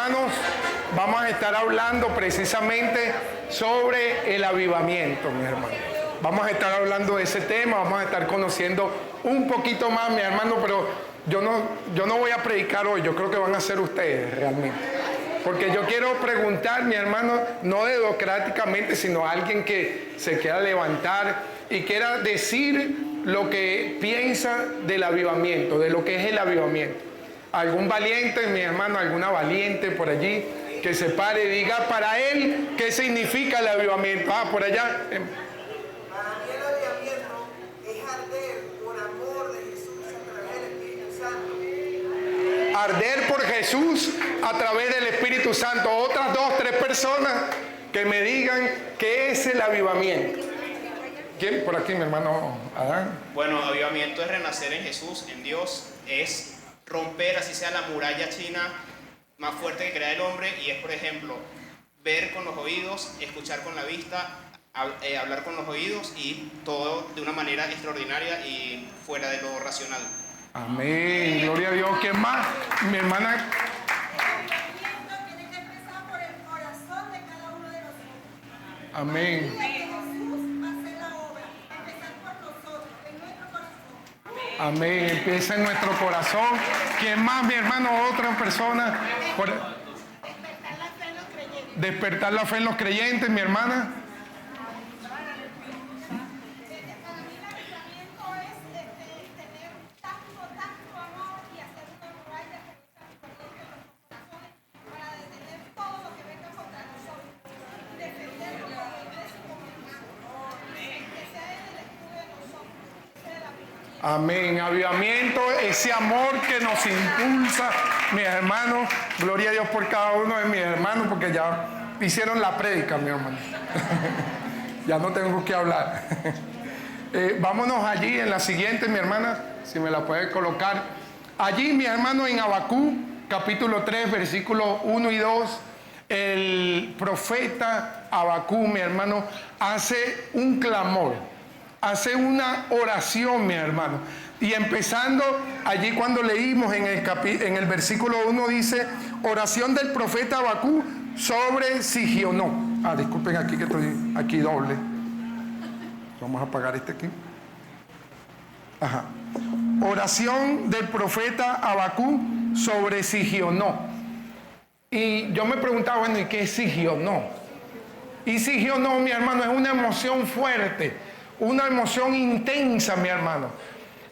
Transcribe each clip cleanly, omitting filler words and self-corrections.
hermanos, vamos a estar hablando precisamente sobre el avivamiento, mis hermanos. Vamos a estar hablando de ese tema, vamos a estar conociendo un poquito más, mi hermano, pero yo no voy a predicar hoy, yo creo que van a ser ustedes realmente. Porque yo quiero preguntar, mi hermano, no democráticamente, sino a alguien que se quiera levantar y quiera decir lo que piensa del avivamiento, de lo que es el avivamiento. Algún valiente, mi hermano, alguna valiente por allí, que se pare y diga para él qué significa el avivamiento. Por allá. Para mí el avivamiento es arder por amor de Jesús a través del Espíritu Santo. Arder por Jesús a través del Espíritu Santo. Otras 2, 3 personas que me digan qué es el avivamiento. ¿Quién? Por aquí, mi hermano Adán. Bueno, avivamiento es renacer en Jesús, en Dios, es romper, así sea la muralla china más fuerte que crea el hombre, y es, por ejemplo, ver con los oídos, escuchar con la vista, hablar con los oídos, y todo de una manera extraordinaria y fuera de lo racional. Amén, gloria a Dios. ¿Quién más? Mi hermana. Tiene que empezar por el corazón de cada uno de nosotros. Amén. Jesús va a hacer la obra, va a empezar por nosotros, en nuestro corazón. Amén. Empieza en nuestro corazón. ¿Quién más, mi hermano? Otra persona. Despertar la fe en los creyentes. Despertar la fe en los creyentes, mi hermana. Para mí el avivamiento es tener tanto amor y hacer una muralla que está en nuestros corazones para detener todo lo que venga contra nosotros y defenderlo como iglesia y como hermano. Que sea en el escudo de nosotros, que sea el avivamiento. Amén. Avivamiento, ese amor que nos impulsa, mis hermanos. Gloria a Dios por cada uno de mis hermanos, porque ya hicieron la prédica, mi hermano. Ya no tengo que hablar. Vámonos allí en la siguiente, mi hermana, si me la puede colocar. Allí, mi hermano, en Habacuc, capítulo 3, versículos 1 y 2, el profeta Habacuc, mi hermano, hace un clamor, hace una oración, mi hermano. Y empezando allí cuando leímos en el versículo 1 dice, oración del profeta Habacuc sobre Sigionó. Disculpen aquí que estoy aquí doble. Vamos a apagar este aquí. Ajá. Oración del profeta Habacuc sobre Sigionó. Y yo me preguntaba, bueno, ¿y qué es Sigionó? Y Sigionó, mi hermano, es una emoción fuerte, una emoción intensa, mi hermano.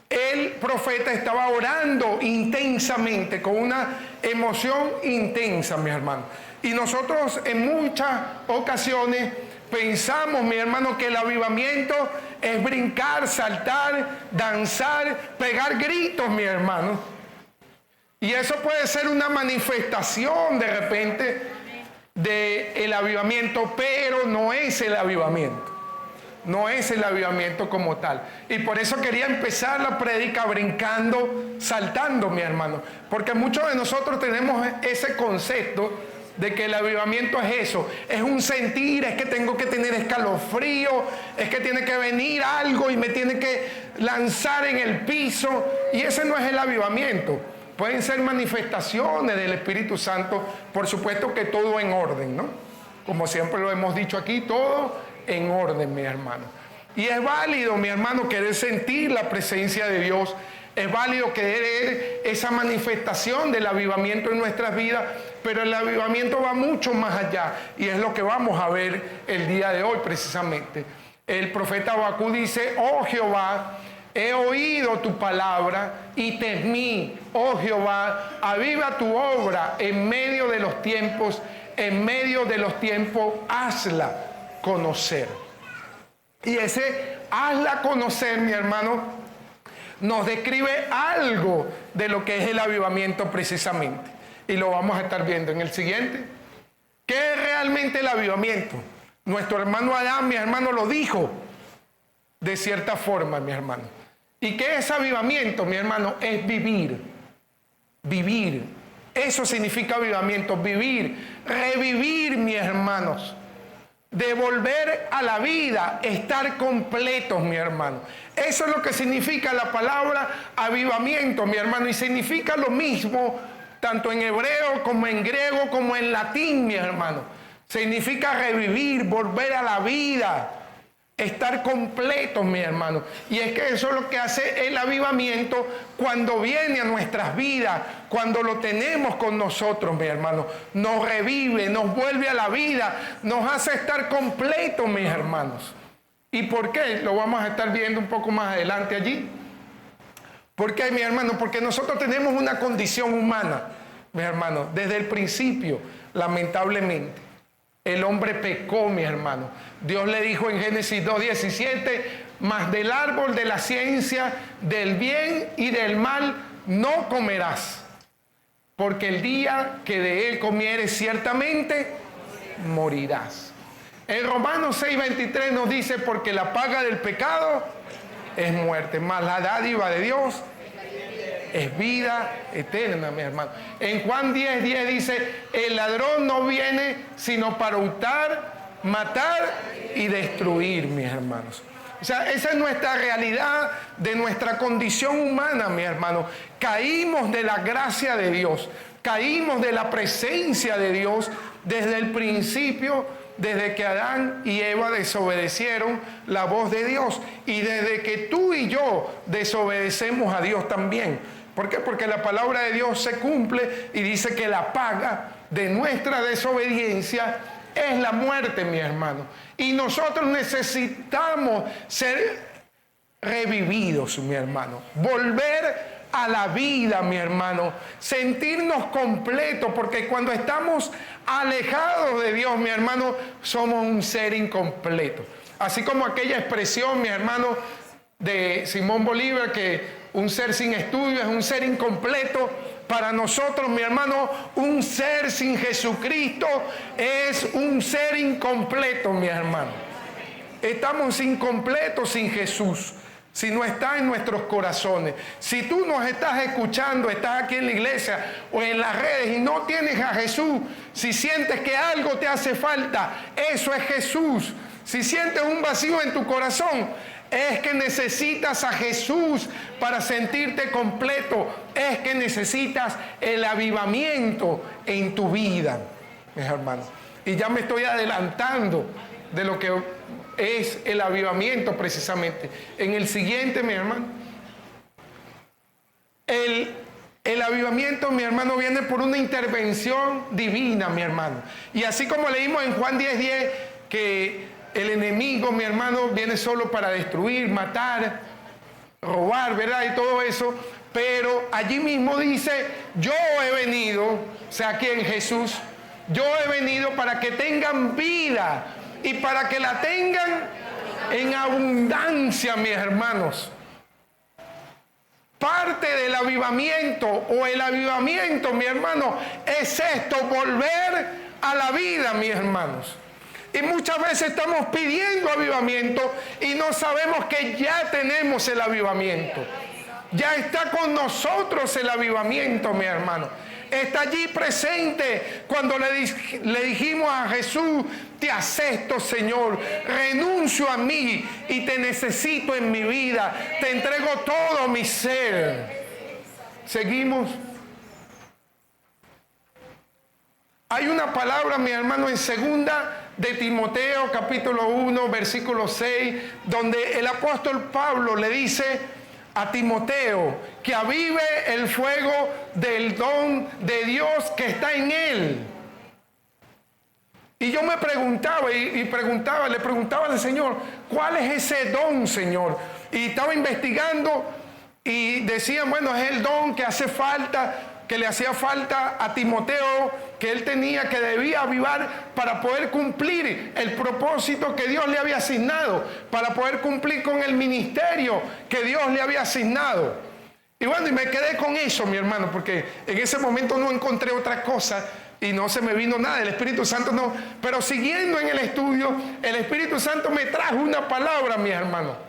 El profeta estaba orando intensamente, con una emoción intensa, mi hermano. Y nosotros en muchas ocasiones pensamos, mi hermano, que el avivamiento es brincar, saltar, danzar, pegar gritos, mi hermano. Y eso puede ser una manifestación de repente del avivamiento, pero no es el avivamiento. No es el avivamiento como tal. Y por eso quería empezar la prédica brincando, saltando, mi hermano. Porque muchos de nosotros tenemos ese concepto de que el avivamiento es eso. Es un sentir, es que tengo que tener escalofrío, es que tiene que venir algo y me tiene que lanzar en el piso. Y ese no es el avivamiento. Pueden ser manifestaciones del Espíritu Santo. Por supuesto que todo en orden, ¿no? Como siempre lo hemos dicho aquí, todo en orden, mi hermano. Y es válido, mi hermano, querer sentir la presencia de Dios. Es válido querer esa manifestación del avivamiento en nuestras vidas, pero el avivamiento va mucho más allá, y es lo que vamos a ver el día de hoy precisamente. El profeta Habacuc dice, oh Jehová, he oído tu palabra y temí, oh Jehová, aviva tu obra en medio de los tiempos, hazla conocer. Y ese hazla conocer, mi hermano, nos describe algo de lo que es el avivamiento precisamente. Y lo vamos a estar viendo en el siguiente. ¿Qué es realmente el avivamiento? Nuestro hermano Adán, mi hermano, lo dijo de cierta forma, mi hermano. ¿Y qué es avivamiento, mi hermano? Es vivir. Vivir. Eso significa avivamiento, vivir, revivir, mis hermanos. Devolver a la vida, estar completos, mi hermano. Eso es lo que significa la palabra avivamiento, mi hermano. Y significa lo mismo tanto en hebreo como en griego como en latín, mi hermano. Significa revivir, volver a la vida, estar completos, mi hermano. Y es que eso es lo que hace el avivamiento cuando viene a nuestras vidas, cuando lo tenemos con nosotros, mi hermano. Nos revive, nos vuelve a la vida, nos hace estar completos, mis hermanos. ¿Y por qué? Lo vamos a estar viendo un poco más adelante allí. ¿Por qué, mi hermano? Porque nosotros tenemos una condición humana, mi hermano. Desde el principio, lamentablemente, el hombre pecó, mi hermano. Dios le dijo en Génesis 2:17, mas del árbol de la ciencia, del bien y del mal, no comerás, porque el día que de él comieres, ciertamente morirás. En Romanos 6:23 nos dice, porque la paga del pecado es muerte, mas la dádiva de Dios es vida eterna, mi hermano. En Juan 10:10 dice, el ladrón no viene sino para hurtar, matar y destruir, mis hermanos. O sea, esa es nuestra realidad de nuestra condición humana, mi hermano. Caímos de la gracia de Dios, caímos de la presencia de Dios desde el principio, desde que Adán y Eva desobedecieron la voz de Dios y desde que tú y yo desobedecemos a Dios también. ¿Por qué? Porque la palabra de Dios se cumple y dice que la paga de nuestra desobediencia es la muerte, mi hermano. Y nosotros necesitamos ser revividos, mi hermano. Volver a la vida, mi hermano. Sentirnos completos, porque cuando estamos alejados de Dios, mi hermano, somos un ser incompleto. Así como aquella expresión, mi hermano, de Simón Bolívar, que un ser sin estudio es un ser incompleto. Para nosotros, mi hermano, un ser sin Jesucristo es un ser incompleto, mi hermano. Estamos incompletos sin Jesús, si no está en nuestros corazones. Si tú nos estás escuchando, estás aquí en la iglesia o en las redes y no tienes a Jesús, si sientes que algo te hace falta, eso es Jesús. Si sientes un vacío en tu corazón, es que necesitas a Jesús para sentirte completo. Es que necesitas el avivamiento en tu vida, mis hermanos. Y ya me estoy adelantando de lo que es el avivamiento precisamente. En el siguiente, mi hermano, el avivamiento, mi hermano, viene por una intervención divina, mi hermano. Y así como leímos en Juan 10:10 que el enemigo, mi hermano, viene solo para destruir, matar, robar, ¿verdad? Y todo eso. Pero allí mismo dice, yo he venido, o sea, aquí en Jesús, yo he venido para que tengan vida y para que la tengan en abundancia, mis hermanos. Parte del avivamiento o el avivamiento, mi hermano, es esto, volver a la vida, mis hermanos. Y muchas veces estamos pidiendo avivamiento y no sabemos que ya tenemos el avivamiento. Ya está con nosotros el avivamiento, mi hermano. Está allí presente cuando le dijimos a Jesús, te acepto, Señor, renuncio a mí y te necesito en mi vida. Te entrego todo mi ser. Seguimos. Hay una palabra, mi hermano, en segunda de Timoteo, capítulo 1, versículo 6, donde el apóstol Pablo le dice a Timoteo que avive el fuego del don de Dios que está en él. Y yo me preguntaba le preguntaba al Señor, ¿cuál es ese don, Señor? Y estaba investigando y decían, bueno, es el don que hace falta, que le hacía falta a Timoteo, que él tenía, que debía avivar para poder cumplir el propósito que Dios le había asignado, para poder cumplir con el ministerio que Dios le había asignado. Y bueno, y me quedé con eso, mi hermano, porque en ese momento no encontré otra cosa y no se me vino nada, el Espíritu Santo no. Pero siguiendo en el estudio, el Espíritu Santo me trajo una palabra, mi hermano.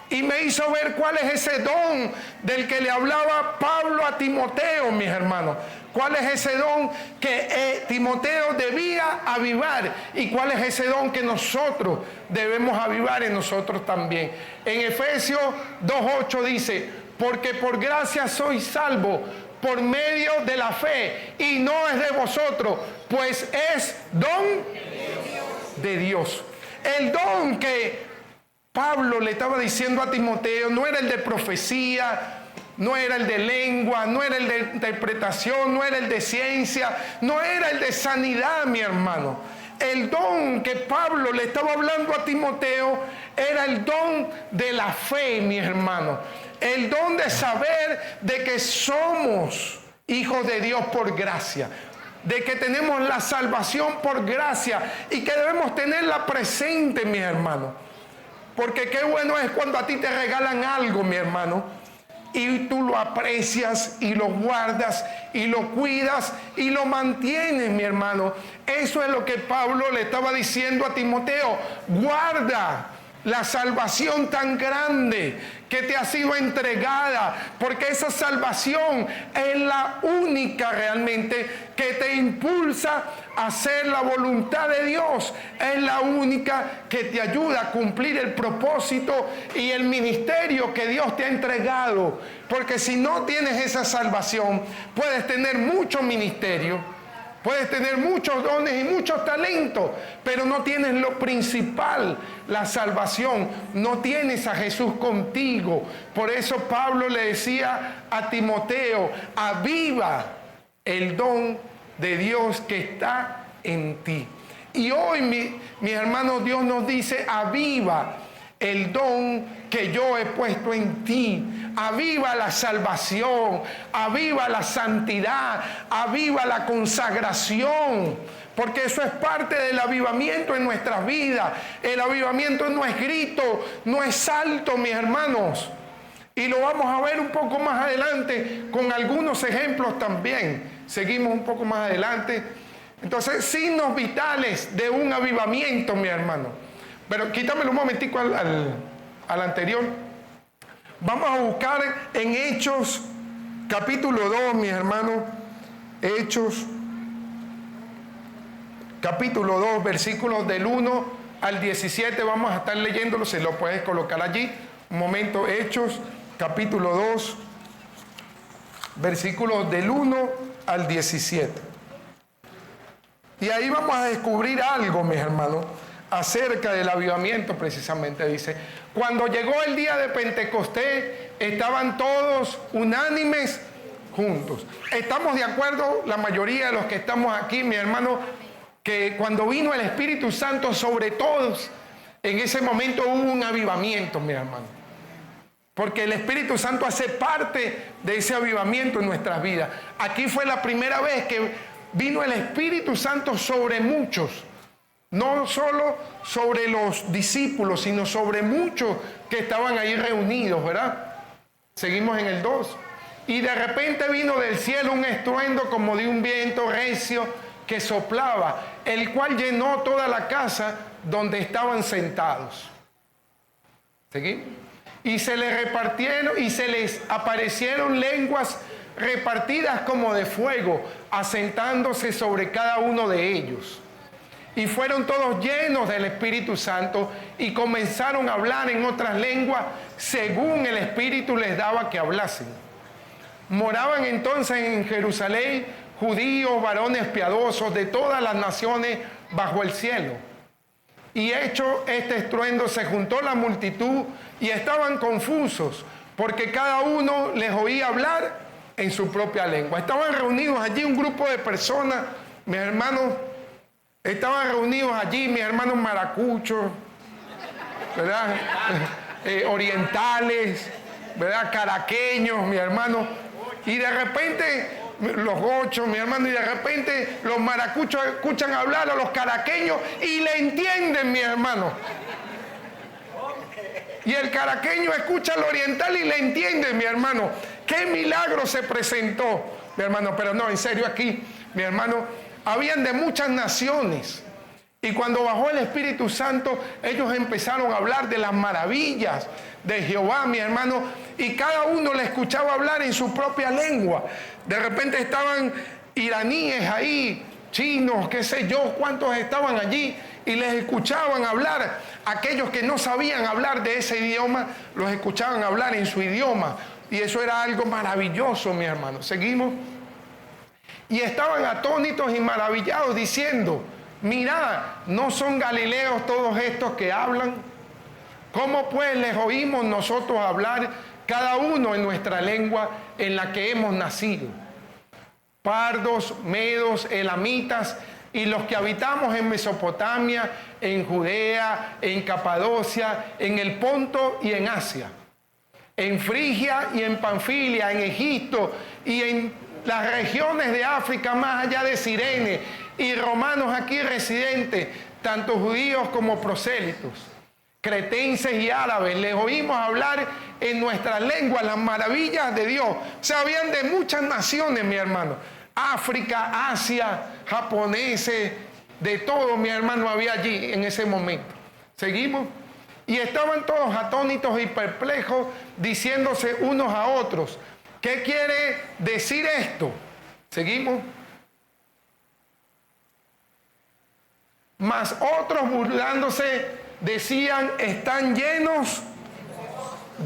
Y me hizo ver cuál es ese don del que le hablaba Pablo a Timoteo, mis hermanos. ¿Cuál es ese don que Timoteo debía avivar? ¿Y cuál es ese don que nosotros debemos avivar en nosotros también? En Efesios 2:8 dice, porque por gracia sois salvos por medio de la fe, y no es de vosotros, pues es don de Dios. El don que Pablo le estaba diciendo a Timoteo no era el de profecía, no era el de lengua, no era el de interpretación, no era el de ciencia, no era el de sanidad, mi hermano. El don que Pablo le estaba hablando a Timoteo era el don de la fe, mi hermano. El don de saber de que somos hijos de Dios por gracia, de que tenemos la salvación por gracia y que debemos tenerla presente, mi hermano. Porque qué bueno es cuando a ti te regalan algo, mi hermano, y tú lo aprecias y lo guardas y lo cuidas y lo mantienes, mi hermano. Eso es lo que Pablo le estaba diciendo a Timoteo. Guarda la salvación tan grande que te ha sido entregada, porque esa salvación es la única realmente que te impulsa a hacer la voluntad de Dios. Es la única que te ayuda a cumplir el propósito y el ministerio que Dios te ha entregado. Porque si no tienes esa salvación, puedes tener mucho ministerio, puedes tener muchos dones y muchos talentos, pero no tienes lo principal, la salvación. No tienes a Jesús contigo. Por eso Pablo le decía a Timoteo: aviva el don de Dios que está en ti. Y hoy, mis hermanos, Dios nos dice: aviva el don que yo he puesto en ti. Aviva la salvación, aviva la santidad, aviva la consagración, porque eso es parte del avivamiento en nuestras vidas. El avivamiento no es grito, no es salto, mis hermanos. Y lo vamos a ver un poco más adelante con algunos ejemplos también. Seguimos un poco más adelante. Entonces, signos vitales de un avivamiento, mi hermano. Pero quítamelo un momentico al anterior. Vamos a buscar en Hechos, capítulo 2, mis hermanos. Hechos, capítulo 2, versículos del 1 al 17. Vamos a estar leyéndolo, se lo puedes colocar allí. Un momento, Hechos, capítulo 2, versículos del 1 al 17. Y ahí vamos a descubrir algo, mis hermanos, acerca del avivamiento. Precisamente dice: cuando llegó el día de Pentecostés, estaban todos unánimes juntos. Estamos de acuerdo, la mayoría de los que estamos aquí, mi hermano, que cuando vino el Espíritu Santo sobre todos, en ese momento hubo un avivamiento, mi hermano. Porque el Espíritu Santo hace parte de ese avivamiento en nuestras vidas. Aquí fue la primera vez que vino el Espíritu Santo sobre muchos. No solo sobre los discípulos, sino sobre muchos que estaban ahí reunidos, ¿verdad? Seguimos en el 2. Y de repente vino del cielo un estruendo como de un viento recio que soplaba, el cual llenó toda la casa donde estaban sentados. ¿Seguimos? Y se les aparecieron lenguas repartidas como de fuego, asentándose sobre cada uno de ellos. Y fueron todos llenos del Espíritu Santo y comenzaron a hablar en otras lenguas según el Espíritu les daba que hablasen. Moraban entonces en Jerusalén judíos, varones piadosos de todas las naciones bajo el cielo. Y hecho este estruendo, se juntó la multitud y estaban confusos, porque cada uno les oía hablar en su propia lengua. Estaban reunidos allí un grupo de personas, mis hermanos. Estaban reunidos allí, mis hermanos maracuchos, ¿verdad? Orientales, ¿verdad? Caraqueños, mi hermano. Y de repente, los gochos, mi hermano, y de repente los maracuchos escuchan hablar a los caraqueños y le entienden, mi hermano. Y el caraqueño escucha al oriental y le entiende, mi hermano. ¡Qué milagro se presentó, mi hermano! Pero no, en serio, aquí, mi hermano, habían de muchas naciones. Y cuando bajó el Espíritu Santo, ellos empezaron a hablar de las maravillas de Jehová, mi hermano, y cada uno le escuchaba hablar en su propia lengua. De repente estaban iraníes ahí, chinos, qué sé yo, cuántos estaban allí, y les escuchaban hablar. Aquellos que no sabían hablar de ese idioma, los escuchaban hablar en su idioma. Y eso era algo maravilloso, mi hermano. Seguimos. Y estaban atónitos y maravillados diciendo, mirad, ¿no son galileos todos estos que hablan? ¿Cómo pues les oímos nosotros hablar, cada uno en nuestra lengua en la que hemos nacido? Pardos, medos, elamitas y los que habitamos en Mesopotamia, en Judea, en Capadocia, en el Ponto y en Asia, en Frigia y en Panfilia, en Egipto y en las regiones de África más allá de Cirene, y romanos aquí residentes, tanto judíos como prosélitos, cretenses y árabes, les oímos hablar en nuestras lenguas las maravillas de Dios. O sea, habían de muchas naciones, mi hermano. África, Asia, japoneses, de todo, mi hermano, había allí en ese momento. ¿Seguimos? Y estaban todos atónitos y perplejos, diciéndose unos a otros, ¿qué quiere decir esto? ¿Seguimos? Mas otros burlándose decían, están llenos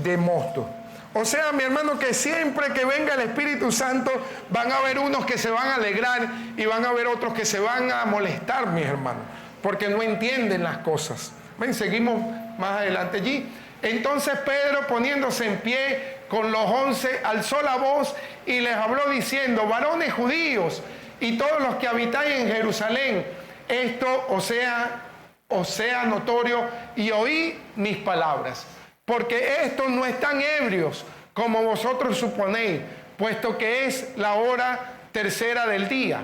de mosto. O sea, mi hermano, que siempre que venga el Espíritu Santo van a haber unos que se van a alegrar y van a haber otros que se van a molestar, mis hermanos, porque no entienden las cosas. Ven, seguimos más adelante allí. Entonces Pedro, poniéndose en pie con los 11, alzó la voz y les habló diciendo, varones judíos y todos los que habitáis en Jerusalén, esto os sea notorio y oí mis palabras. Porque estos no están ebrios, como vosotros suponéis, puesto que es la hora tercera del día.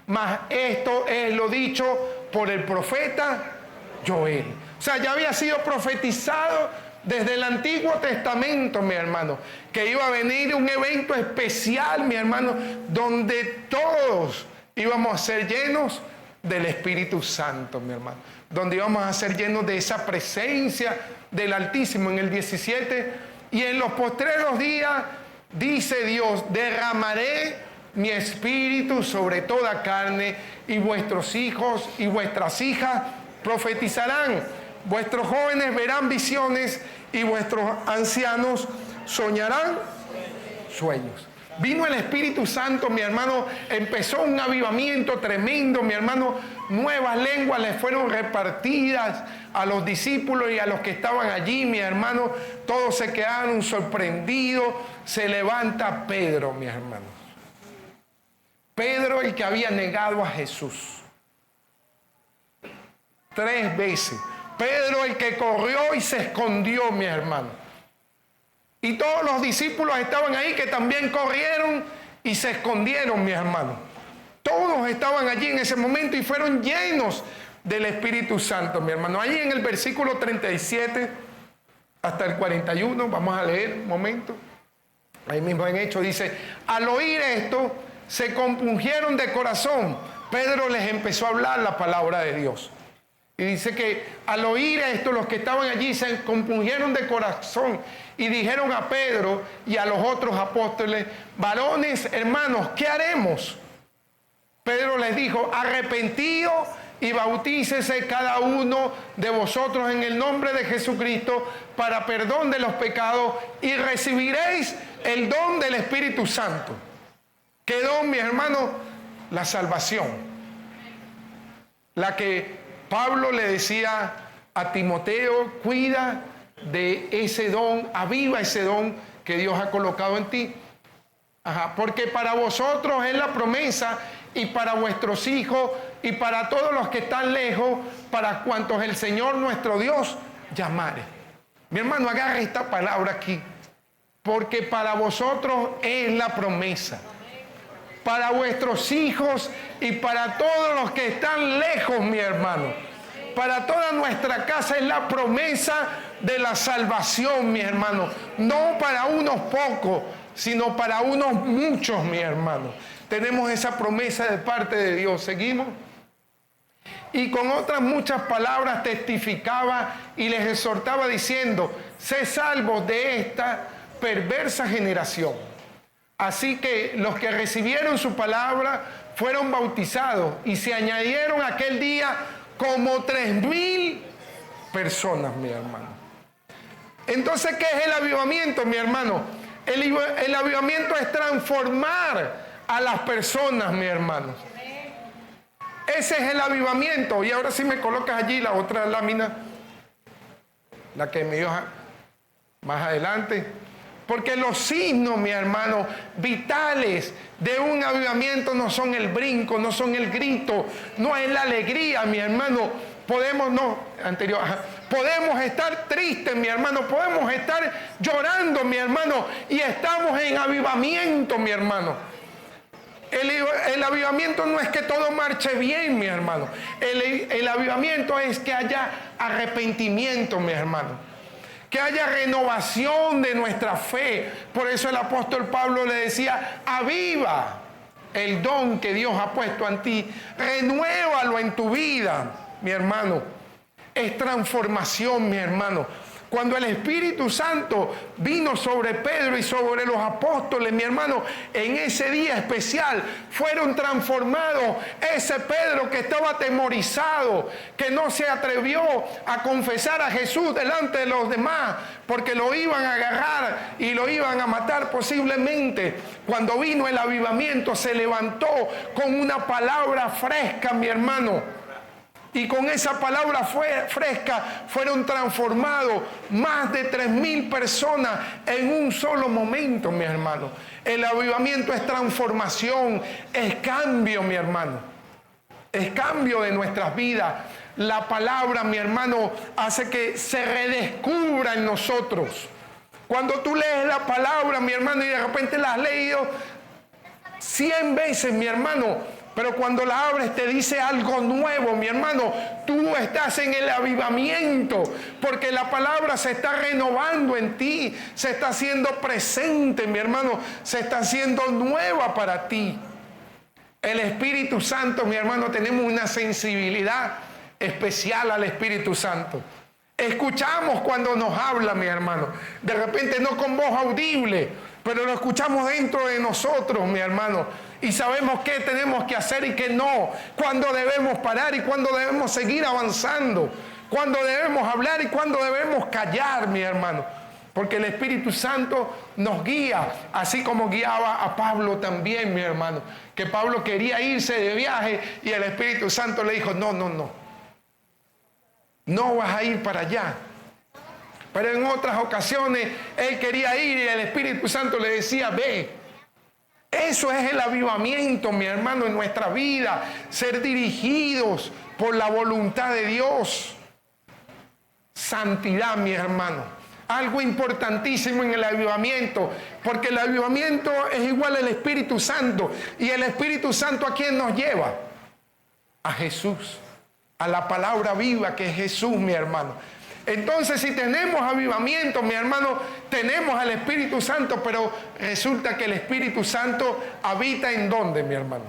Mas esto es lo dicho por el profeta Joel. O sea, ya había sido profetizado desde el Antiguo Testamento, mi hermano, que iba a venir un evento especial, mi hermano, donde todos íbamos a ser llenos del Espíritu Santo, mi hermano, donde íbamos a ser llenos de esa presencia del Altísimo. En el 17, y en los postreros días, dice Dios, derramaré mi espíritu sobre toda carne, y vuestros hijos y vuestras hijas profetizarán, vuestros jóvenes verán visiones, y vuestros ancianos soñarán sueños. Vino el Espíritu Santo, mi hermano, empezó un avivamiento tremendo, mi hermano, nuevas lenguas les fueron repartidas a los discípulos y a los que estaban allí, mi hermano, todos se quedaron sorprendidos. Se levanta Pedro, mis hermanos. Pedro, el que había negado a Jesús 3 veces. Pedro, el que corrió y se escondió, mi hermano. Y todos los discípulos estaban ahí que también corrieron y se escondieron, mis hermanos. Todos estaban allí en ese momento y fueron llenos del Espíritu Santo, mi hermano. Allí en el versículo 37 hasta el 41, vamos a leer un momento. Ahí mismo en Hechos dice, al oír esto, se compungieron de corazón. Pedro les empezó a hablar la palabra de Dios. Y dice que al oír esto, los que estaban allí se compungieron de corazón y dijeron a Pedro y a los otros apóstoles, varones, hermanos, ¿qué haremos? Pedro les dijo, arrepentíos y bautícese cada uno de vosotros en el nombre de Jesucristo para perdón de los pecados y recibiréis el don del Espíritu Santo. ¿Qué don, mi hermano? La salvación. La que Pablo le decía a Timoteo, cuida de ese don, aviva ese don que Dios ha colocado en ti. Porque para vosotros es la promesa y para vuestros hijos y para todos los que están lejos, para cuantos el Señor nuestro Dios llamare. Mi hermano, agarre esta palabra aquí. Porque para vosotros es la promesa. Para vuestros hijos y para todos los que están lejos, mi hermano. Para toda nuestra casa es la promesa de la salvación, mi hermano. No para unos pocos, sino para unos muchos, mi hermano. Tenemos esa promesa de parte de Dios. ¿Seguimos? Y con otras muchas palabras testificaba y les exhortaba diciendo, sé salvos de esta perversa generación. Así que los que recibieron su palabra fueron bautizados y se añadieron aquel día como 3,000 personas, mi hermano. Entonces, ¿qué es el avivamiento, mi hermano? El avivamiento es transformar a las personas, mi hermano. Ese es el avivamiento. Y ahora sí me colocas allí la otra lámina, la que me dio más adelante. Porque los signos, mi hermano, vitales de un avivamiento no son el brinco, no son el grito, no es la alegría, mi hermano. Podemos estar tristes, mi hermano, podemos estar llorando, mi hermano, y estamos en avivamiento, mi hermano. El avivamiento no es que todo marche bien, mi hermano. El avivamiento es que haya arrepentimiento, mi hermano. Que haya renovación de nuestra fe. Por eso el apóstol Pablo le decía, aviva el don que Dios ha puesto en ti. Renuévalo en tu vida, mi hermano. Es transformación, mi hermano. Cuando el Espíritu Santo vino sobre Pedro y sobre los apóstoles, mi hermano, en ese día especial fueron transformados. Ese Pedro que estaba atemorizado, que no se atrevió a confesar a Jesús delante de los demás, porque lo iban a agarrar y lo iban a matar posiblemente. Cuando vino el avivamiento, se levantó con una palabra fresca, mi hermano. Y con esa palabra fresca fueron transformados más de 3.000 personas en un solo momento, mi hermano. El avivamiento es transformación, es cambio, mi hermano. Es cambio de nuestras vidas. La palabra, mi hermano, hace que se redescubra en nosotros. Cuando tú lees la palabra, mi hermano, y de repente la has leído 100 veces, mi hermano, pero cuando la abres te dice algo nuevo, mi hermano. Tú estás en el avivamiento porque la palabra se está renovando en ti, se está haciendo presente, mi hermano, se está haciendo nueva para ti. El Espíritu Santo, mi hermano, tenemos una sensibilidad especial al Espíritu Santo. Escuchamos cuando nos habla, mi hermano. De repente no con voz audible, pero lo escuchamos dentro de nosotros, mi hermano. Y sabemos qué tenemos que hacer y qué no. Cuándo debemos parar y cuándo debemos seguir avanzando. Cuándo debemos hablar y cuándo debemos callar, mi hermano. Porque el Espíritu Santo nos guía, así como guiaba a Pablo también, mi hermano. Que Pablo quería irse de viaje y el Espíritu Santo le dijo, no. No vas a ir para allá. Pero en otras ocasiones él quería ir y el Espíritu Santo le decía, ve. Eso es el avivamiento, mi hermano, en nuestra vida. Ser dirigidos por la voluntad de Dios. Santidad, mi hermano. Algo importantísimo en el avivamiento. Porque el avivamiento es igual al Espíritu Santo. ¿Y el Espíritu Santo a quién nos lleva? A Jesús. A la palabra viva que es Jesús, mi hermano. Entonces, si tenemos avivamiento, mi hermano, tenemos al Espíritu Santo, pero resulta que el Espíritu Santo habita ¿en dónde, mi hermano?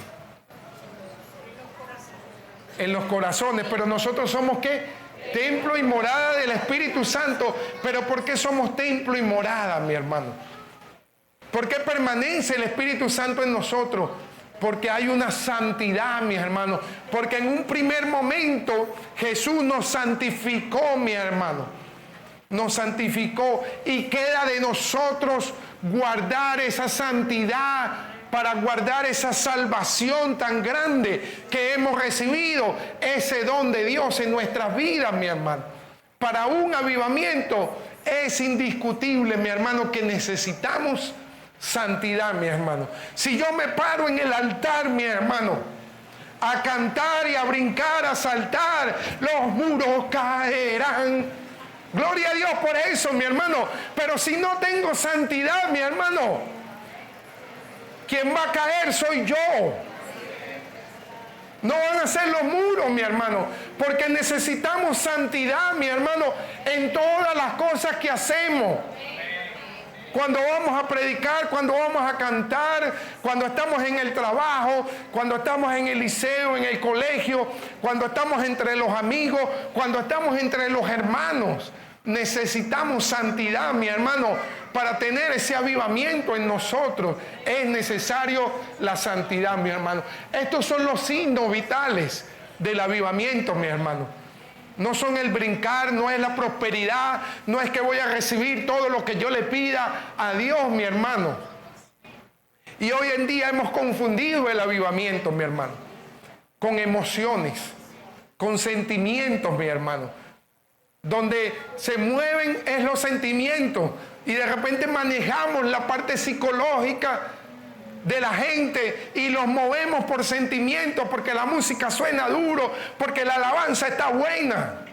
En los corazones. Pero nosotros somos ¿qué? Templo y morada del Espíritu Santo. ¿Pero por qué somos templo y morada, mi hermano? ¿Por qué permanece el Espíritu Santo en nosotros? Porque hay una santidad, mis hermanos. Porque en un primer momento Jesús nos santificó, mi hermano. Nos santificó y queda de nosotros guardar esa santidad para guardar esa salvación tan grande que hemos recibido. Ese don de Dios en nuestras vidas, mi hermano. Para un avivamiento es indiscutible, mi hermano, que necesitamos santidad, mi hermano. Si yo me paro en el altar, mi hermano, a cantar y a brincar, a saltar, los muros caerán. Gloria a Dios por eso, mi hermano. Pero si no tengo santidad, mi hermano, quien va a caer soy yo. No van a ser los muros, mi hermano, porque necesitamos santidad, mi hermano, en todas las cosas que hacemos. Cuando vamos a predicar, cuando vamos a cantar, cuando estamos en el trabajo, cuando estamos en el liceo, en el colegio, cuando estamos entre los amigos, cuando estamos entre los hermanos. Necesitamos santidad, mi hermano, para tener ese avivamiento en nosotros. Es necesario la santidad, mi hermano. Estos son los signos vitales del avivamiento, mi hermano. no son el brincar, no es la prosperidad, no es que voy a recibir todo lo que yo le pida a Dios, mi hermano. Y hoy en día hemos confundido el avivamiento, mi hermano, con emociones, con sentimientos, mi hermano. Donde se mueven es los sentimientos y de repente manejamos la parte psicológica de la gente y los movemos por sentimientos, porque la música suena duro, porque la alabanza está buena.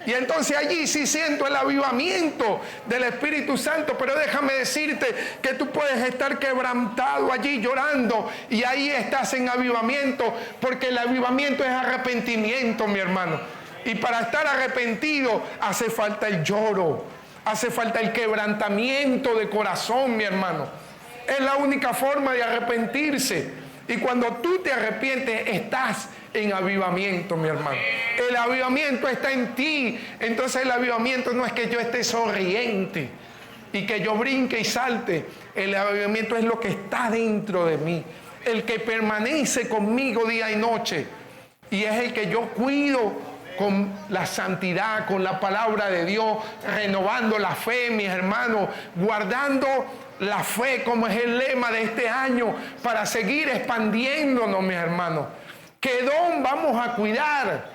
Y entonces allí sí siento el avivamiento del Espíritu Santo, pero déjame decirte que tú puedes estar quebrantado allí llorando y ahí estás en avivamiento, porque el avivamiento es arrepentimiento, mi hermano. Y para estar arrepentido hace falta el lloro, hace falta el quebrantamiento de corazón, mi hermano. Es la única forma de arrepentirse. Y cuando tú te arrepientes, estás en avivamiento, mi hermano. El avivamiento está en ti. Entonces el avivamiento no es que yo esté sonriente y que yo brinque y salte. El avivamiento es lo que está dentro de mí, el que permanece conmigo día y noche. Y es el que yo cuido con la santidad, con la palabra de Dios, renovando la fe, mis hermanos, guardando la fe como es el lema de este año para seguir expandiéndonos, mis hermanos. ¿Qué don vamos a cuidar?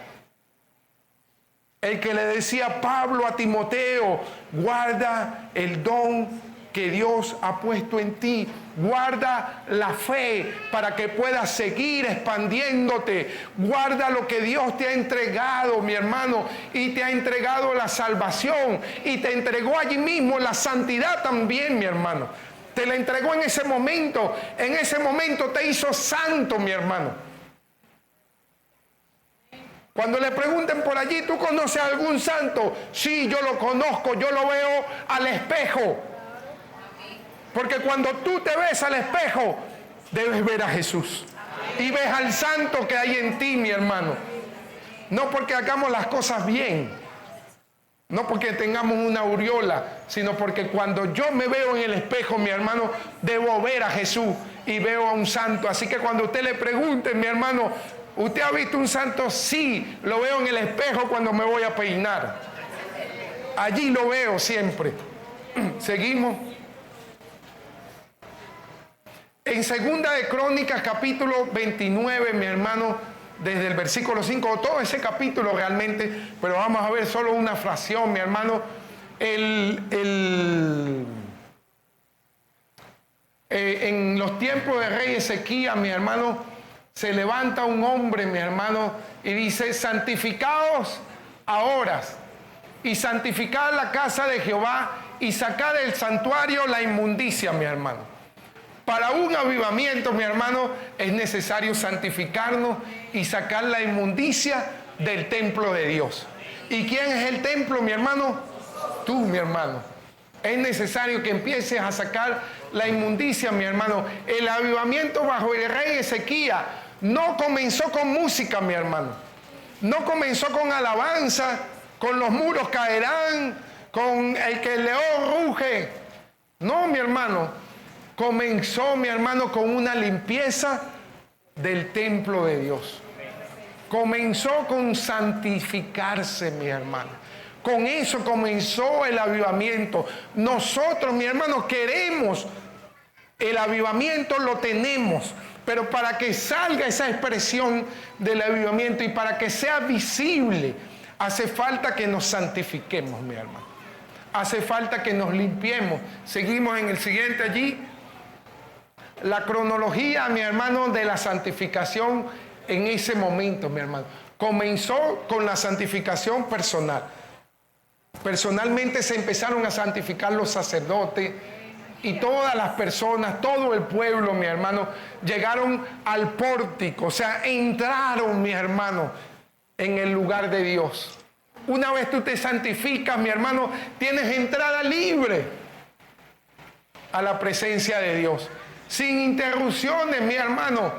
El que le decía Pablo a Timoteo, guarda el don que Dios ha puesto en ti. Guarda la fe para que puedas seguir expandiéndote. Guarda lo que Dios te ha entregado, mi hermano, y te ha entregado la salvación y te entregó allí mismo la santidad también, mi hermano. Te la entregó en ese momento te hizo santo, mi hermano. Cuando le pregunten por allí, ¿tú conoces a algún santo? Sí, yo lo conozco, yo lo veo al espejo. Porque cuando tú te ves al espejo, debes ver a Jesús. Y ves al santo que hay en ti, mi hermano. No porque hagamos las cosas bien, no porque tengamos una aureola, sino porque cuando yo me veo en el espejo, mi hermano, debo ver a Jesús y veo a un santo. Así que cuando usted le pregunte, mi hermano, ¿usted ha visto un santo? Sí, lo veo en el espejo cuando me voy a peinar. Allí lo veo siempre. Seguimos. En Segunda de Crónicas, capítulo 29, mi hermano, desde el versículo 5, todo ese capítulo realmente, pero vamos a ver solo una fracción, mi hermano. En los tiempos de rey Ezequías, mi hermano, se levanta un hombre, mi hermano, y dice, santificaos ahora y santificad la casa de Jehová y sacad del santuario la inmundicia, mi hermano. Para un avivamiento, mi hermano, es necesario santificarnos y sacar la inmundicia del templo de Dios. ¿Y quién es el templo, mi hermano? Tú, mi hermano. Es necesario que empieces a sacar la inmundicia, mi hermano. El avivamiento bajo el rey Ezequías no comenzó con música, mi hermano. No comenzó con alabanza, con los muros caerán, con el que el león ruge. No, mi hermano. Comenzó, mi hermano, con una limpieza del templo de Dios. Comenzó con santificarse, mi hermano. Con eso comenzó el avivamiento. Nosotros, mi hermano, queremos el avivamiento, lo tenemos. Pero para que salga esa expresión del avivamiento y para que sea visible, hace falta que nos santifiquemos, mi hermano. Hace falta que nos limpiemos. Seguimos en el siguiente allí. La cronología, mi hermano, de la santificación en ese momento, mi hermano. Comenzó con la santificación personal. Personalmente se empezaron a santificar los sacerdotes y todas las personas, todo el pueblo, mi hermano, llegaron al pórtico, o sea, entraron, mi hermano, en el lugar de Dios. Una vez tú te santificas, mi hermano, tienes entrada libre a la presencia de Dios. Sin interrupciones, mi hermano.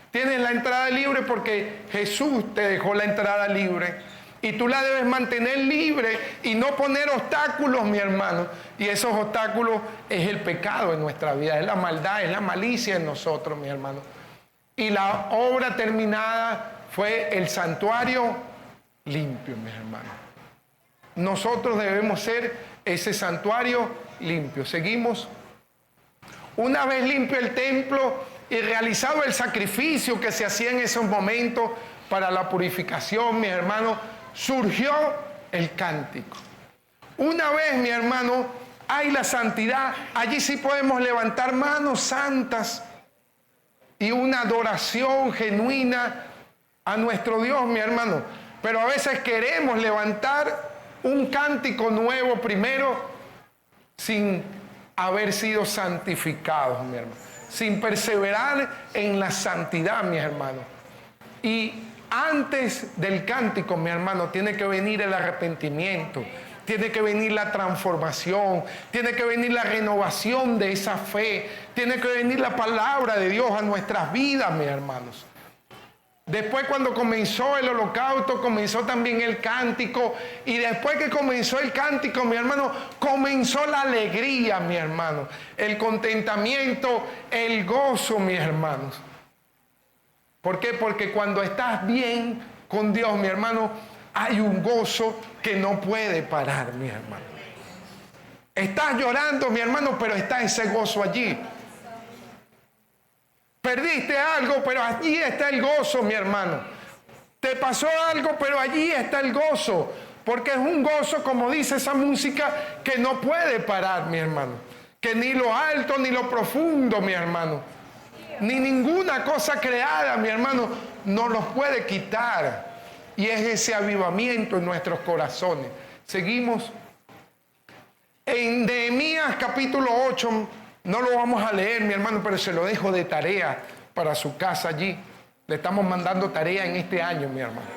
Tienes la entrada libre porque Jesús te dejó la entrada libre. Y tú la debes mantener libre y no poner obstáculos, mi hermano. Y esos obstáculos es el pecado en nuestra vida, es la maldad, es la malicia en nosotros, mi hermano. Y la obra terminada fue el santuario limpio, mis hermanos. Nosotros debemos ser ese santuario limpio. Seguimos. Una vez limpio el templo y realizado el sacrificio que se hacía en esos momentos para la purificación, mis hermanos, surgió el cántico. Una vez, mi hermano, hay la santidad, allí sí podemos levantar manos santas y una adoración genuina a nuestro Dios, mi hermano. Pero a veces queremos levantar un cántico nuevo primero sin haber sido santificados, mi hermano, sin perseverar en la santidad, mis hermanos. Y antes del cántico, mi hermano, tiene que venir el arrepentimiento, tiene que venir la transformación, tiene que venir la renovación de esa fe, tiene que venir la palabra de Dios a nuestras vidas, mis hermanos. Después, cuando comenzó el holocausto, comenzó también el cántico. Y después que comenzó el cántico, mi hermano, comenzó la alegría, mi hermano. El contentamiento, el gozo, mis hermanos. ¿Por qué? Porque cuando estás bien con Dios, mi hermano, hay un gozo que no puede parar, mi hermano. Estás llorando, mi hermano, pero está ese gozo allí. Perdiste algo, pero allí está el gozo, mi hermano. Te pasó algo, pero allí está el gozo. Porque es un gozo, como dice esa música, que no puede parar, mi hermano. Que ni lo alto ni lo profundo, mi hermano, ni ninguna cosa creada, mi hermano, nos los puede quitar. Y es ese avivamiento en nuestros corazones. Seguimos. En Nehemías capítulo 8... no lo vamos a leer, mi hermano, pero se lo dejo de tarea para su casa allí. Le estamos mandando tarea en este año, mi hermano.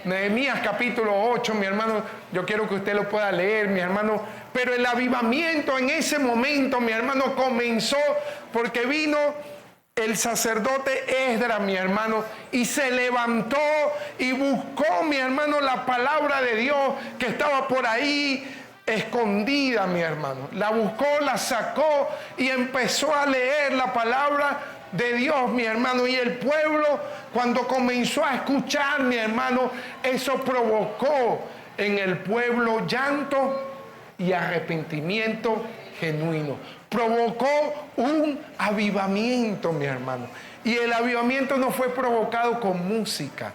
Nehemías capítulo 8, mi hermano, yo quiero que usted lo pueda leer, mi hermano. Pero el avivamiento en ese momento, mi hermano, comenzó porque vino el sacerdote Esdras, mi hermano, y se levantó y buscó, mi hermano, la palabra de Dios que estaba por ahí escondida, mi hermano. La buscó, la sacó y empezó a leer la palabra de Dios, mi hermano. Y el pueblo, cuando comenzó a escuchar, mi hermano, eso provocó en el pueblo llanto y arrepentimiento genuino. Provocó un avivamiento, mi hermano. Y el avivamiento no fue provocado con música,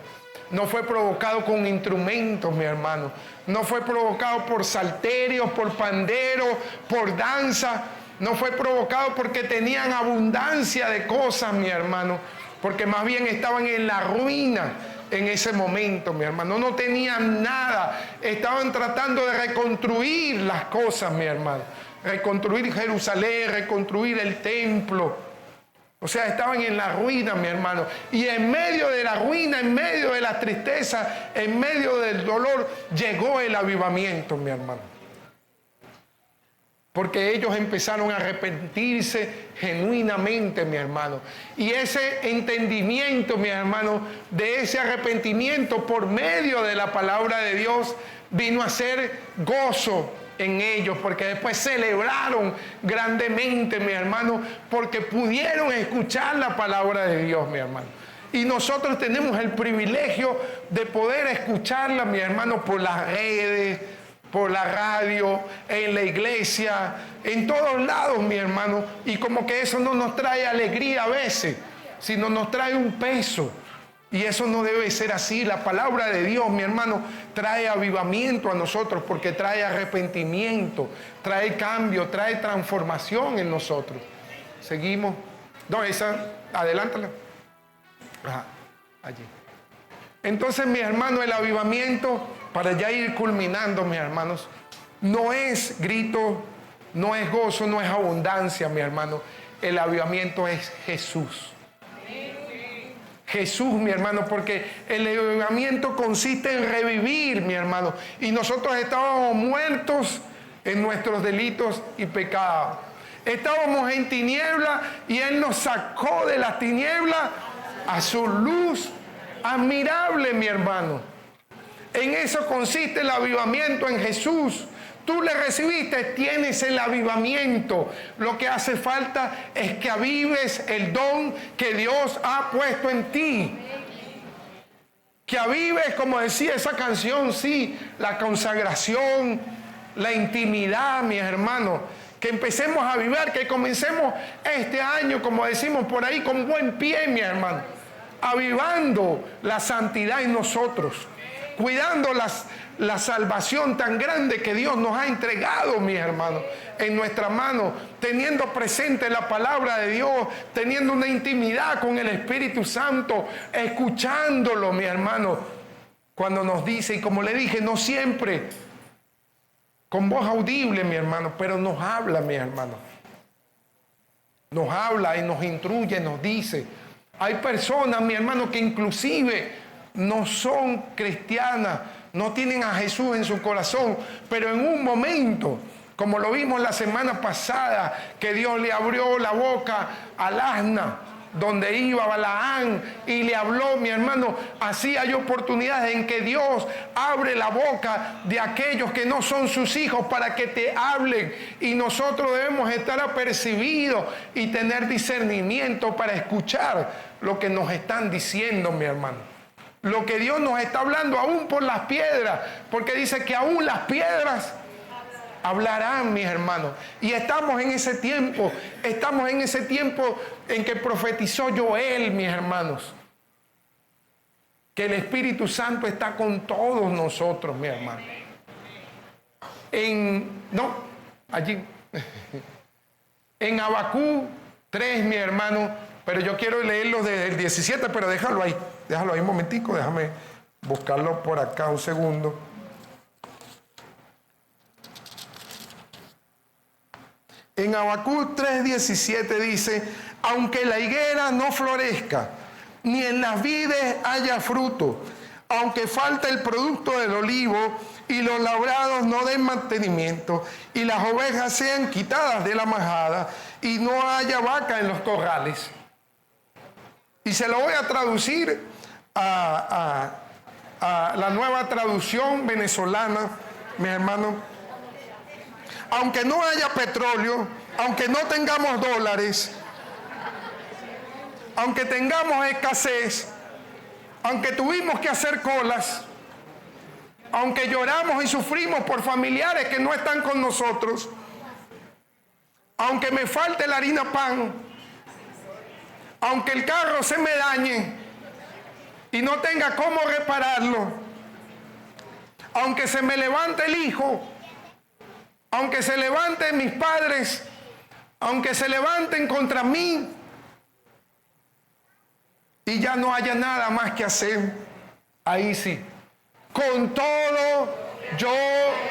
no fue provocado con instrumentos, mi hermano. No fue provocado por salterios, por panderos, por danza. No fue provocado porque tenían abundancia de cosas, mi hermano. Porque más bien estaban en la ruina en ese momento, mi hermano. No tenían nada. Estaban tratando de reconstruir las cosas, mi hermano. Reconstruir Jerusalén, reconstruir el templo. O sea, estaban en la ruina, mi hermano. Y en medio de la ruina, en medio de la tristeza, en medio del dolor, llegó el avivamiento, mi hermano. Porque ellos empezaron a arrepentirse genuinamente, mi hermano. Y ese entendimiento, mi hermano, de ese arrepentimiento por medio de la palabra de Dios, vino a ser gozo en ellos, porque después celebraron grandemente, mi hermano, porque pudieron escuchar la palabra de Dios, mi hermano. Y nosotros tenemos el privilegio de poder escucharla, mi hermano, por las redes, por la radio, en la iglesia, en todos lados, mi hermano. Y como que eso no nos trae alegría a veces, sino nos trae un peso. Y eso no debe ser así. La palabra de Dios, mi hermano, trae avivamiento a nosotros porque trae arrepentimiento, trae cambio, trae transformación en nosotros. Seguimos. No, esa, adelántala. Ajá, allí. Entonces, mi hermano, el avivamiento, para ya ir culminando, mis hermanos, no es grito, no es gozo, no es abundancia, mi hermano. El avivamiento es Jesús. Jesús, mi hermano, porque el avivamiento consiste en revivir, mi hermano. Y nosotros estábamos muertos en nuestros delitos y pecados. Estábamos en tinieblas y Él nos sacó de las tinieblas a su luz admirable, mi hermano. En eso consiste el avivamiento en Jesús. Tú le recibiste, tienes el avivamiento. Lo que hace falta es que avives el don que Dios ha puesto en ti. Que avives, como decía esa canción, sí, la consagración, la intimidad, mis hermanos. Que empecemos a avivar, que comencemos este año, como decimos por ahí, con buen pie, mis hermanos. Avivando la santidad en nosotros. Cuidando la salvación tan grande que Dios nos ha entregado, mis hermanos, en nuestras manos, teniendo presente la palabra de Dios, teniendo una intimidad con el Espíritu Santo, escuchándolo, mis hermanos, cuando nos dice, y como le dije, no siempre con voz audible, mi hermano, pero nos habla, mi hermano. Nos habla y nos instruye, nos dice. Hay personas, mi hermano, que inclusive no son cristianas, no tienen a Jesús en su corazón, pero en un momento, como lo vimos la semana pasada, que Dios le abrió la boca al asna, donde iba Balaán, y le habló, mi hermano, así hay oportunidades en que Dios abre la boca de aquellos que no son sus hijos para que te hablen, y nosotros debemos estar apercibidos y tener discernimiento para escuchar lo que nos están diciendo, mi hermano. Lo que Dios nos está hablando aún por las piedras, porque dice que aún las piedras hablarán, mis hermanos. Y estamos en ese tiempo en que profetizó Joel, mis hermanos. Que el Espíritu Santo está con todos nosotros, mis hermanos. En Habacuc 3, mi hermano, pero yo quiero leerlo desde el 17, pero déjalo ahí un momentico, déjame buscarlo por acá un segundo. En Habacuc 3:17 dice, aunque la higuera no florezca, ni en las vides haya fruto, aunque falte el producto del olivo y los labrados no den mantenimiento, y las ovejas sean quitadas de la majada, y no haya vaca en los corrales. Y se lo voy a traducir a la nueva traducción venezolana, mi hermano. Aunque no haya petróleo, aunque no tengamos dólares, aunque tengamos escasez, aunque tuvimos que hacer colas, aunque lloramos y sufrimos por familiares que no están con nosotros, aunque me falte la harina pan, aunque el carro se me dañe y no tenga cómo repararlo, aunque se me levante el hijo, aunque se levanten mis padres, aunque se levanten contra mí y ya no haya nada más que hacer, ahí sí, con todo yo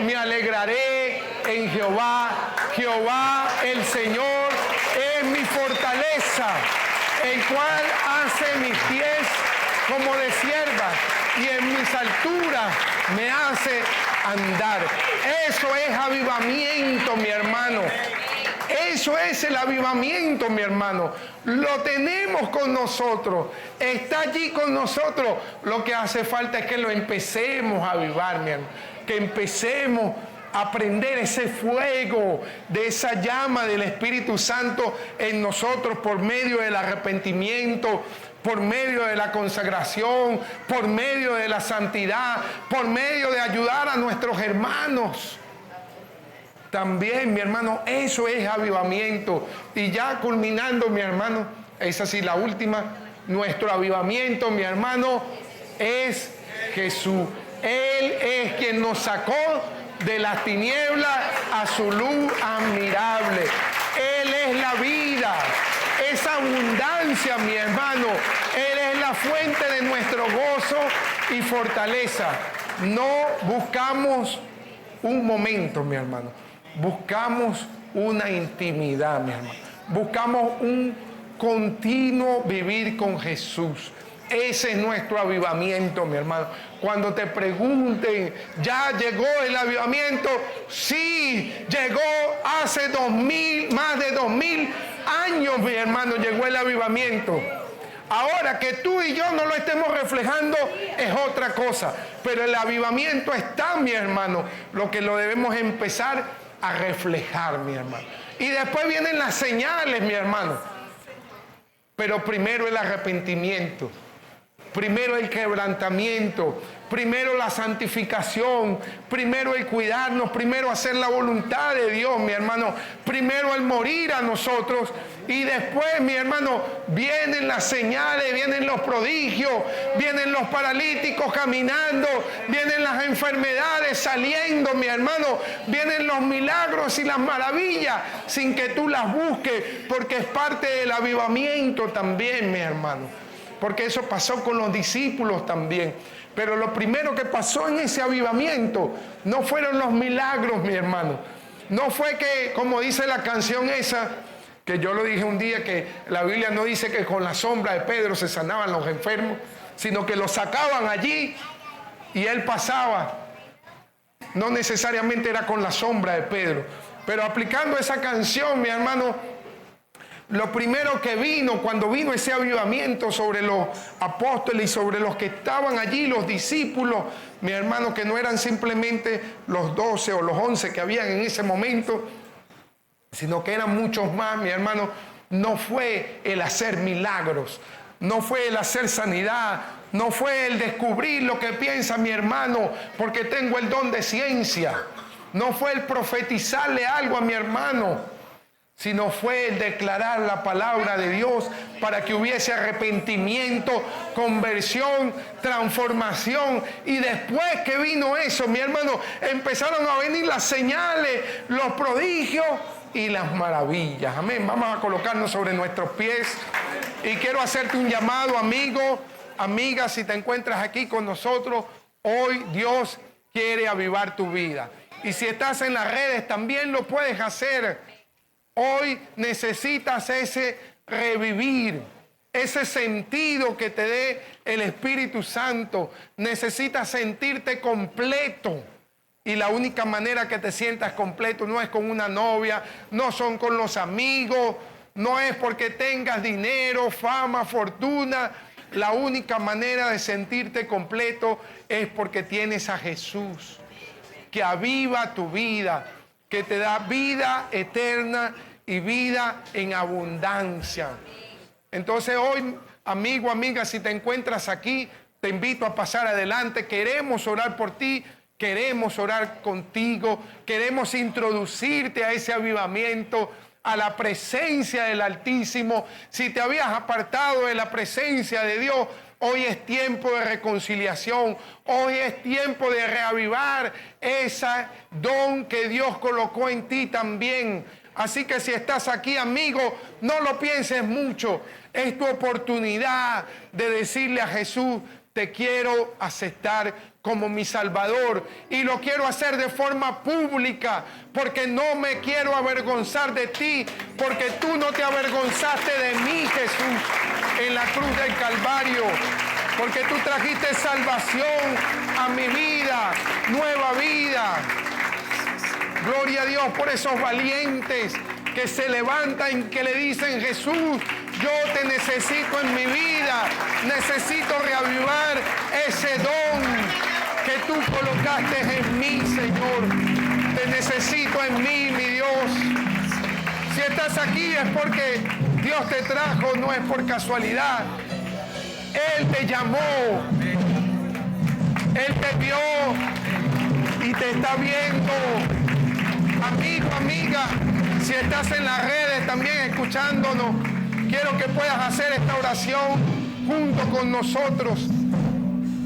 me alegraré en Jehová. Jehová el Señor es mi fortaleza, el cual hace mis pies como de sierva y en mis alturas me hace andar. Eso es avivamiento, mi hermano. Eso es el avivamiento, mi hermano. Lo tenemos con nosotros. Está allí con nosotros. Lo que hace falta es que lo empecemos a avivar, mi hermano. Que empecemos a prender ese fuego de esa llama del Espíritu Santo en nosotros por medio del arrepentimiento, por medio de la consagración, por medio de la santidad, por medio de ayudar a nuestros hermanos. También, mi hermano, eso es avivamiento. Y ya culminando, mi hermano, esa sí la última, nuestro avivamiento, mi hermano, es Jesús. Él es quien nos sacó de las tinieblas a su luz admirable. Él es la vida, esa abundancia, mi hermano. Él es la fuente de nuestro gozo y fortaleza. No buscamos un momento, mi hermano. Buscamos una intimidad, mi hermano. Buscamos un continuo vivir con Jesús. Ese es nuestro avivamiento, mi hermano. Cuando te pregunten, ¿ya llegó el avivamiento? Sí, llegó hace más de 2000 años, mi hermano, llegó el avivamiento. Ahora que tú y yo no lo estemos reflejando es otra cosa. Pero el avivamiento está, mi hermano, lo que lo debemos empezar a reflejar, mi hermano. Y después vienen las señales, mi hermano. Pero primero el arrepentimiento. primero el quebrantamiento, primero la santificación, primero el cuidarnos, primero hacer la voluntad de Dios, mi hermano, primero el morir a nosotros y después, mi hermano, vienen las señales, vienen los prodigios, vienen los paralíticos caminando, vienen las enfermedades saliendo, mi hermano, vienen los milagros y las maravillas sin que tú las busques, porque es parte del avivamiento también, mi hermano, porque eso pasó con los discípulos también. Pero lo primero que pasó en ese avivamiento no fueron los milagros, mi hermano. No fue que, como dice la canción esa, que yo lo dije un día, que la Biblia no dice que con la sombra de Pedro se sanaban los enfermos, sino que los sacaban allí y él pasaba. No necesariamente era con la sombra de Pedro. Pero aplicando esa canción, mi hermano, lo primero que vino, cuando vino ese avivamiento sobre los apóstoles y sobre los que estaban allí, los discípulos, mi hermano, que no eran simplemente los 12 o los 11 que habían en ese momento, sino que eran muchos más, mi hermano, no fue el hacer milagros, no fue el hacer sanidad, no fue el descubrir lo que piensa mi hermano porque tengo el don de ciencia, no fue el profetizarle algo a mi hermano, sino fue el declarar la palabra de Dios para que hubiese arrepentimiento, conversión, transformación. Y después que vino eso, mi hermano, empezaron a venir las señales, los prodigios y las maravillas. Amén. Vamos a colocarnos sobre nuestros pies. Y quiero hacerte un llamado, amigo, amiga, si te encuentras aquí con nosotros, hoy Dios quiere avivar tu vida. Y si estás en las redes, también lo puedes hacer. Hoy necesitas ese revivir, ese sentido que te dé el Espíritu Santo. Necesitas sentirte completo. Y la única manera que te sientas completo no es con una novia, no son con los amigos, no es porque tengas dinero, fama, fortuna. La única manera de sentirte completo es porque tienes a Jesús, que aviva tu vida, que te da vida eterna y vida en abundancia. Entonces hoy, amigo, amiga, si te encuentras aquí, te invito a pasar adelante. Queremos orar por ti, queremos orar contigo, queremos introducirte a ese avivamiento, a la presencia del Altísimo. Si te habías apartado de la presencia de Dios, hoy es tiempo de reconciliación. Hoy es tiempo de reavivar ese don que Dios colocó en ti también. Así que si estás aquí, amigo, no lo pienses mucho. Es tu oportunidad de decirle a Jesús: te quiero aceptar como mi Salvador y lo quiero hacer de forma pública, porque no me quiero avergonzar de ti, porque tú no te avergonzaste de mí, Jesús, en la cruz del Calvario, porque tú trajiste salvación a mi vida, nueva vida. Gloria a Dios por esos valientes que se levantan y que le dicen: Jesús, yo te necesito en mi vida, necesito reavivar ese don que tú colocaste en mí, Señor. Te necesito en mí, mi Dios. Si estás aquí es porque Dios te trajo, no es por casualidad. Él te llamó, Él te vio y te está viendo. Amigo, amiga, si estás en las redes también escuchándonos, quiero que puedas hacer esta oración junto con nosotros,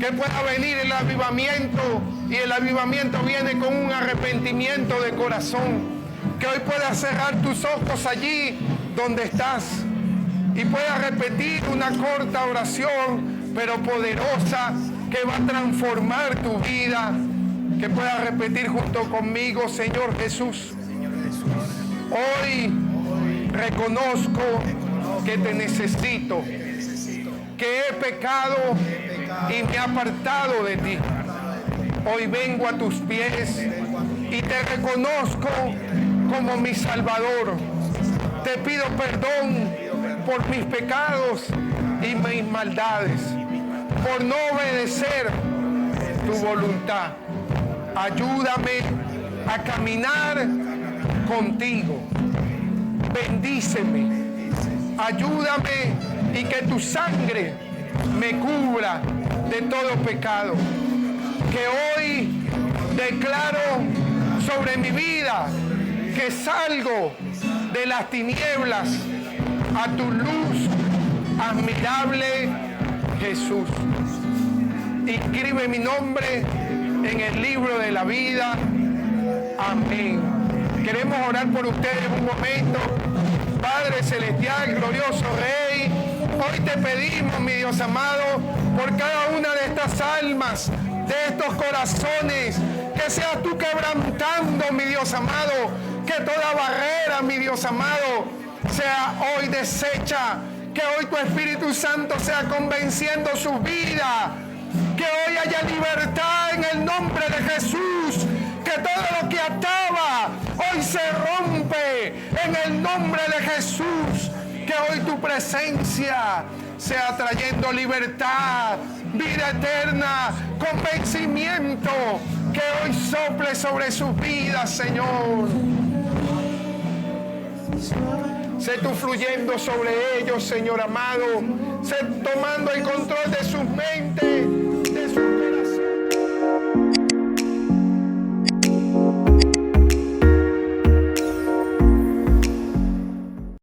que pueda venir el avivamiento, y el avivamiento viene con un arrepentimiento de corazón. Que hoy puedas cerrar tus ojos allí donde estás y puedas repetir una corta oración, pero poderosa, que va a transformar tu vida. Que puedas repetir junto conmigo: Señor Jesús, hoy reconozco que te necesito, que he pecado y me he apartado de ti. Hoy vengo a tus pies y te reconozco como mi Salvador. Te pido perdón por mis pecados y mis maldades, por no obedecer tu voluntad. Ayúdame a caminar contigo. Bendíceme. Ayúdame y que tu sangre me cubra de todo pecado. Que hoy declaro sobre mi vida que salgo de las tinieblas a tu luz admirable, Jesús. Inscribe mi nombre en el libro de la vida. Amén. Queremos orar por ustedes un momento. Padre celestial, glorioso Rey, hoy te pedimos, mi Dios amado, por cada una de estas almas, de estos corazones, que seas tú quebrantando, mi Dios amado, que toda barrera, mi Dios amado, sea hoy deshecha, que hoy tu Espíritu Santo sea convenciendo su vida, que hoy haya libertad en el nombre de Jesús, que todo lo que ataba hoy se rompe en el nombre de Jesús, que hoy tu presencia sea trayendo libertad, vida eterna, convencimiento, que hoy sople sobre sus vidas, Señor. Sé tú fluyendo sobre ellos, Señor amado, sé tomando el control de sus mentes,